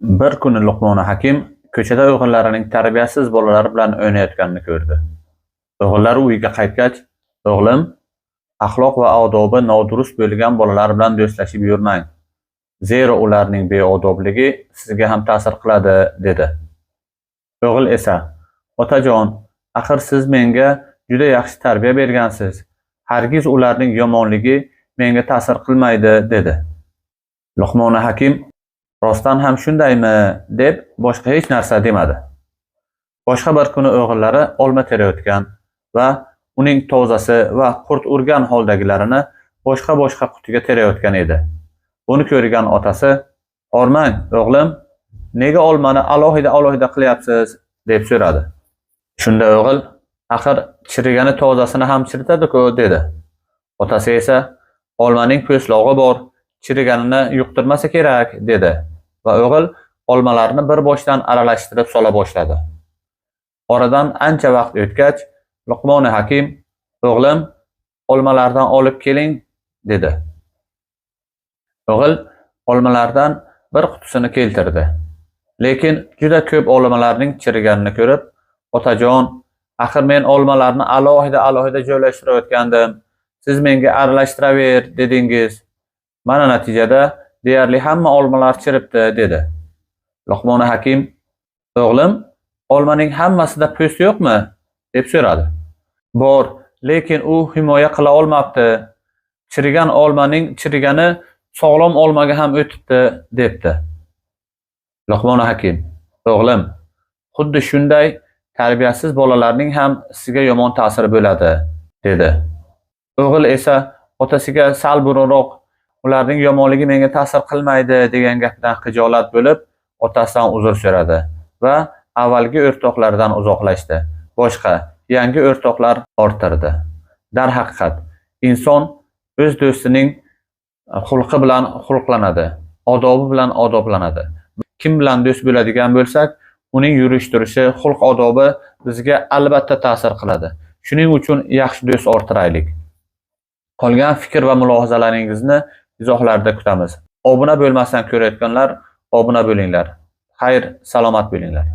Bir kuni Luqmon Hakim ko'chada o'g'illarining tarbiyasiz bolalar bilan o'ynayotganini ko'rdi. O'g'illari uyiga qaytgach, "O'g'lim, axloq va odobi nodurust bo'lgan bolalar bilan do'stlashib yurmang. Zero ularning beodobligi sizga ham ta'sir qiladi", dedi. O'g'il esa, "Otajon, axir siz menga juda yaxshi tarbiya bergansiz. Hargiz ularning yomonligi menga ta'sir qilmaydi", dedi. Luqmon Hakim "Rostdan ham shundaymi?" deb boshqa hech narsa demadi. Boshqa bir kuni o'g'illari olma terayotgan va uning tozasi va qurt urgan holdagilarini boshqa qutiga terayotgan edi. Buni ko'rgan otasi, "Hormang, o'g'lim, nega olmani alohida qilyapsiz?" deb so'radi. Shunda o'g'il, "Axir chirigani tozasini ham chiritadi-ku", dedi. Otasi esa, "Olmaning po'stlog'i bor, chiriganini yuqtirmasa kerak", dedi. Va o'g'il olmalarni bir boshdan aralashtirib sola boshladi. Oradan ancha vaqt o'tgach, Luqmon Hakim, "O'g'lim, olmalardan olib keling", dedi. O'g'il olmalardan bir qutisini keltirdi. Lekin juda ko'p olmalarning chiriganini ko'rib, "Otajon, axir men olmalarni alohida joylashtirayotgandim. Siz menga aralashtiraver dedingiz. Mana natijada deyarli hamma olmalar chiribdi", dedi. Luqmon Hakim, "O'g'lim, olmaning hammasida po'st yo'qmi?" deb so'radi. "Bor, lekin u himoya qila olmabdi. Chirigan olmaning chirigani sog'lom olmaga ham o'tibdi", debdi. Luqmon Hakim, "O'g'lim, xuddi shunday tarbiyasiz bolalarning ham sizga yomon ta'siri bo'ladi", dedi. O'g'il esa otasiga sal burunroq "Ularning yomonligi menga ta'sir qilmaydi" degan gapdan xijolat bo'lib, otasidan uzr so'radi va avvalgi o'rtoqlaridan uzoqlashdi. Boshqa, yangi o'rtoqlar orttirdi. Darhaqiqat, inson o'z do'stining xulqi bilan xulqlanadi, odobi bilan odoblanadi. Kim bilan do'st bo'ladigan bo'lsak, uning yurish-turishi, xulq-odobi bizga albatta ta'sir qiladi. Shuning uchun yaxshi do'st orttiraylik. Qolgan fikr va mulohazalaringizni izohlarda kutamiz. Obuna bo'lmasdan ko'rayotganlar obuna bo'linglar. Xayr, salomat bo'linglar.